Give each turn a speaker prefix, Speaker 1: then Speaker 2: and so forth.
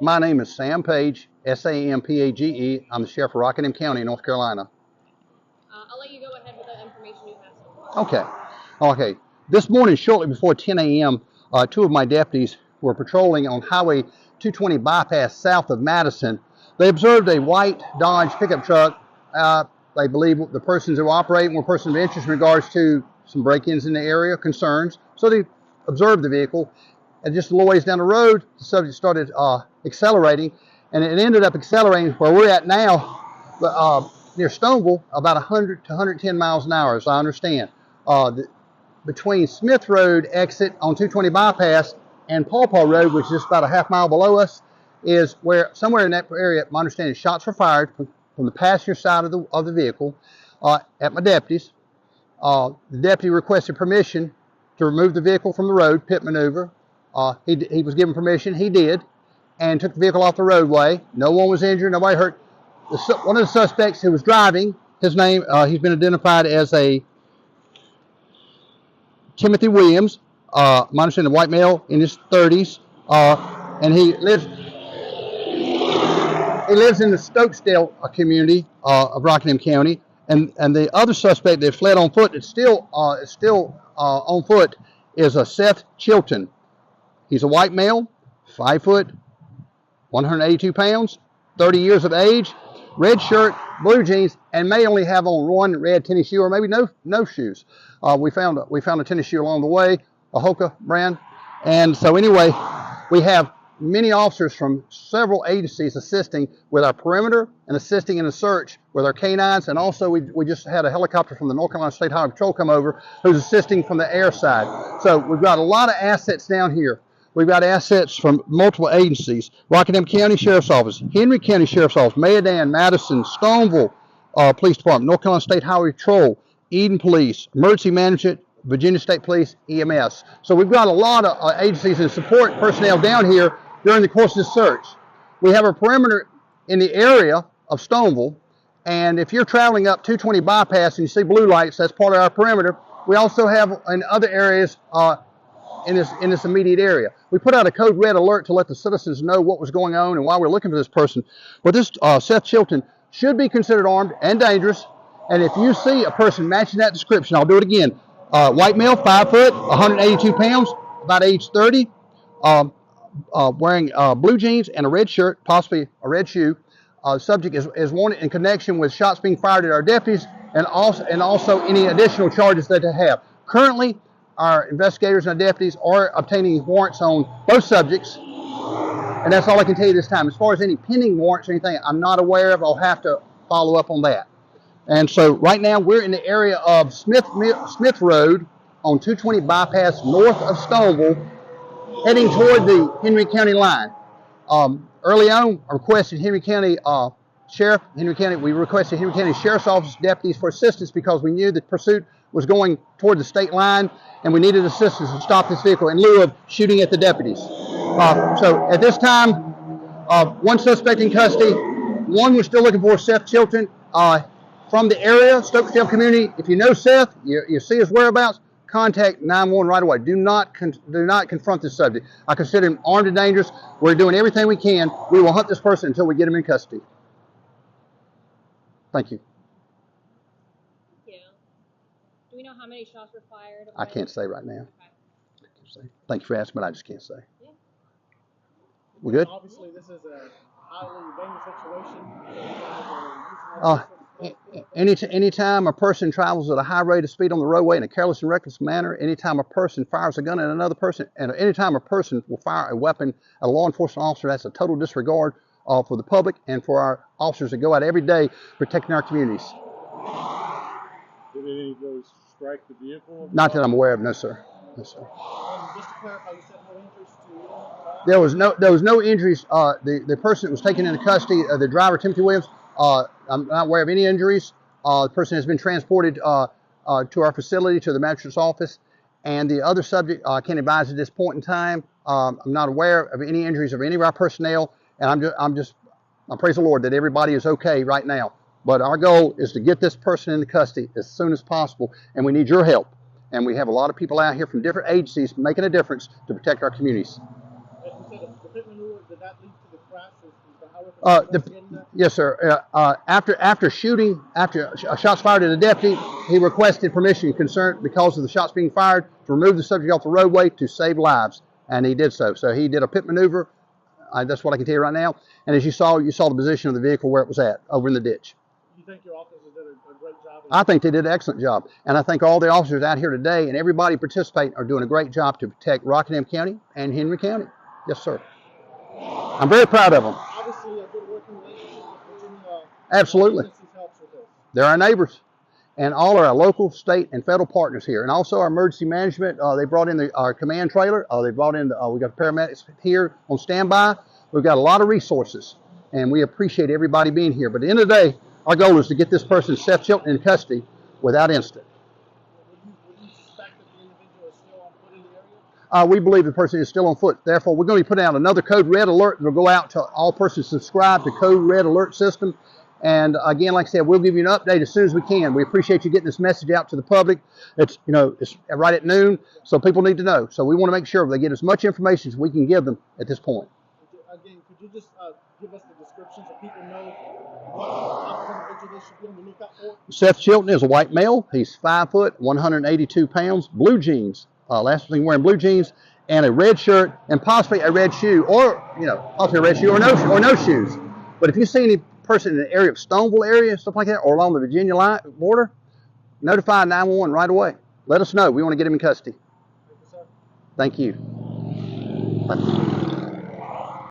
Speaker 1: My name is Sam Page, Sampage. I'm the sheriff of Rockingham County, North Carolina.
Speaker 2: I'll let you go ahead with the information you have so far.
Speaker 1: Okay. Okay. This morning, shortly before 10 a.m., two of my deputies were patrolling on Highway 220 bypass south of Madison. They observed a white Dodge pickup truck. They believe the persons who were operating were persons of interest in regards to some break-ins in the area, concerns. So they observed the vehicle. And just a little ways down the road, the subject started accelerating, and it ended up accelerating where we're at now, near Stoneville, about 100 to 110 miles an hour, as I understand. Between Smith Road exit on 220 bypass and Paw Paw Road, which is just about a half mile below us, is where somewhere in that area, my understanding, shots were fired from the passenger side of the vehicle at my deputies. The deputy requested permission to remove the vehicle from the road, pit maneuver. He was given permission. He did, and took the vehicle off the roadway. No one was injured. Nobody hurt. One of the suspects who was driving, his name, he's been identified as a Timothy Williams. My understanding, a white male in his 30s, and he lives in the Stokesdale community of Rockingham County. And the other suspect that fled on foot, is still on foot, is a Seth Chilton. He's a white male, 5 foot, 182 pounds, 30 years of age, red shirt, blue jeans, and may only have on one red tennis shoe or maybe no shoes. We found a tennis shoe along the way, a Hoka brand. And so anyway, we have many officers from several agencies assisting with our perimeter and assisting in the search with our canines. And also we just had a helicopter from the North Carolina State Highway Patrol come over who's assisting from the air side. So we've got a lot of assets down here. We've got assets from multiple agencies: Rockingham County Sheriff's Office, Henry County Sheriff's Office, Mayodan, Madison, Stoneville Police Department, North Carolina State Highway Patrol, Eden Police, Emergency Management, Virginia State Police, EMS. So we've got a lot of agencies and support personnel down here during the course of the search. We have a perimeter in the area of Stoneville, and if you're traveling up 220 bypass and you see blue lights, that's part of our perimeter. We also have in other areas in this immediate area. We put out a code red alert to let the citizens know what was going on and why we're looking for this person. But this Seth Chilton should be considered armed and dangerous. And if you see a person matching that description, I'll do it again. White male, 5 foot, 182 pounds, about age 30, wearing blue jeans and a red shirt, possibly a red shoe. Subject is wanted in connection with shots being fired at our deputies and also any additional charges that they have. Currently, our investigators and our deputies are obtaining warrants on both subjects, and that's all I can tell you this time. As far as any pending warrants or anything, I'm not aware of. I'll have to follow up on that. And so right now we're in the area of Smith Road on 220 bypass north of Stoneville, heading toward the Henry County line. Early on, I requested we requested Henry County Sheriff's Office deputies for assistance because we knew the pursuit was going toward the state line and we needed assistance to stop this vehicle in lieu of shooting at the deputies. So at this time, one suspect in custody, one we're still looking for, Seth Chilton, from the area, Stokesdale community. If you know Seth, you see his whereabouts, contact 911 right away. Do not confront this subject. I consider him armed and dangerous. We're doing everything we can. We will hunt this person until we get him in custody. Thank you.
Speaker 2: Yeah. Do we know how many shots were fired?
Speaker 1: I can't say right now.
Speaker 2: Okay.
Speaker 1: Thank you for asking, but I just can't say.
Speaker 2: Yeah.
Speaker 1: We good?
Speaker 3: Obviously, this is a highly dangerous situation.
Speaker 1: Anytime a person travels at a high rate of speed on the roadway in a careless and reckless manner, anytime a person fires a gun at another person, and anytime a person will fire a weapon at a law enforcement officer, that's a total disregard for the public and for our officers that go out every day protecting our communities.
Speaker 3: Did any of those strike the vehicle?
Speaker 1: Not that I'm aware of, no sir. No, sir.
Speaker 3: Just to clarify, you said no injuries to
Speaker 1: There was no injuries. The person that was taken into custody, the driver, Timothy Williams, I'm not aware of any injuries. The person has been transported to our facility, to the magistrate's office. And the other subject, I can't advise at this point in time. I'm not aware of any injuries of any of our personnel. And I praise the Lord that everybody is okay right now. But our goal is to get this person into custody as soon as possible. And we need your help. And we have a lot of people out here from different agencies making a difference to protect our communities.
Speaker 3: As you said, the pit maneuver, the that lead to the crash? Is the highway
Speaker 1: Uh,
Speaker 3: patrol
Speaker 1: the,
Speaker 3: getting that?
Speaker 1: yes, sir. After shots fired at the deputy, he requested permission because of the shots being fired to remove the subject off the roadway to save lives, and he did so. So he did a pit maneuver. That's what I can tell you right now. And as you saw the position of the vehicle where it was at, over in the ditch.
Speaker 3: You think your officers did a great job?
Speaker 1: I think they did an excellent job, and I think all the officers out here today and everybody participating are doing a great job to protect Rockingham County and Henry County. Yes, sir. I'm very proud of them.
Speaker 3: Obviously, a good working relationship with Virginia.
Speaker 1: Absolutely.
Speaker 3: Agencies helps with this.
Speaker 1: They're our neighbors, and all are our local, state, and federal partners here, and also our emergency management. They brought in our command trailer. They brought in. We got paramedics here on standby. We've got a lot of resources, and we appreciate everybody being here. But at the end of the day, our goal is to get this person, Seth Chilton, in custody without incident.
Speaker 3: Would you suspect that the individual is still on foot in the area?
Speaker 1: We believe the person is still on foot. Therefore, we're going to be putting out another Code Red alert that will go out to all persons subscribed to Code Red alert system. And again, like I said, we'll give you an update as soon as we can. We appreciate you getting this message out to the public. It's right at noon, so people need to know. So we want to make sure they get as much information as we can give them at this point.
Speaker 3: Again, could you just give us the description so people know what type of individual they should be on the lookout for?
Speaker 1: Seth Chilton is a white male. He's 5 foot, 182 pounds, blue jeans. Last thing wearing blue jeans and a red shirt and possibly a red shoe, or possibly a red shoe or no shoes. But if you see any person in the area of Stoneville area, stuff like that, or along the Virginia line border, notify 911 right away. Let us know. We want to get him in custody.
Speaker 3: Thank you, sir.
Speaker 1: Thank you.